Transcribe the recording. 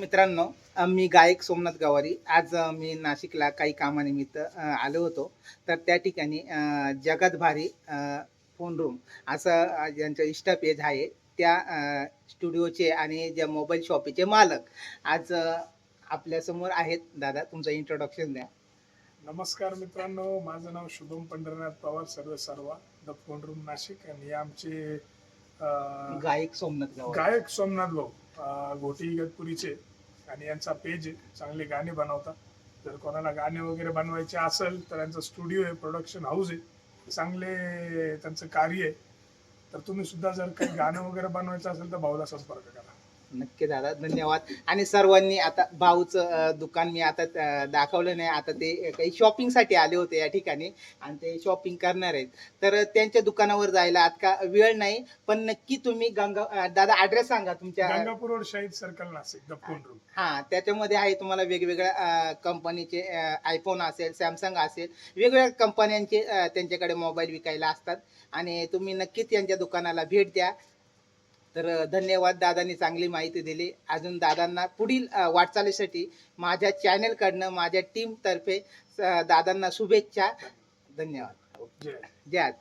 मित्रांनो, मी गायक सोमनाथ गवारी. आज मी नाशिकला काही कामानिमित्त आलो होतो. तर त्या ठिकाणी जगात भारी फोन रूम असं ज्यांचं इन्स्टा पेज आहे त्या स्टुडिओचे आणि ज्या मोबाईल शॉपीचे मालक आज आपल्यासमोर आहेत. दादा, तुमचं इंट्रोडक्शन द्या. नमस्कार मित्रांनो, माझं नाव शुभम पंढरनाथ पवार, सर्वा द फोन रूम नाशिक. आणि हे आमचे गायक सोमनाथ गवारी. गायक सोमनाथ भाऊ घोटी इगतपुरीचे, आणि यांचा पेज आहे. चांगले गाणे बनवतात. जर कोणाला गाणे वगैरे बनवायचे असेल तर यांचा स्टुडिओ आहे, प्रोडक्शन हाऊस आहे, चांगले त्यांचं कार्य आहे. तर तुम्ही सुद्धा जर काही गाणं वगैरे बनवायचं असेल तर भाऊला संपर्क करा. नक्की दादा, धन्यवाद. आणि सर्वांनी आता भाऊचं दुकान मी आता दाखवलं नाही. आता ते काही शॉपिंगसाठी आले होते या ठिकाणी आणि ते शॉपिंग करणार आहेत. तर त्यांच्या दुकानावर जायला आता वेळ नाही, पण नक्की तुम्ही दादा ॲड्रेस सांगा तुमच्या. Gangapur road, Shahid circle, Nashik, the phone room. हां, त्याच्यामध्ये आहे तुम्हाला वेगवेगळ्या कंपनीचे आयफोन असेल, सॅमसंग असेल, वेगवेगळ्या कंपन्यांचे त्यांच्याकडे मोबाईल विकायला असतात आणि तुम्ही नक्कीच यांच्या दुकानाला भेट द्या. तर धन्यवाद, दादांनी चांगली माहिती दिली. अजून दादांना पुढील वाटचालीसाठी माझ्या चॅनलकडनं, माझ्या टीमतर्फे दादांना शुभेच्छा. धन्यवाद. जय. जय.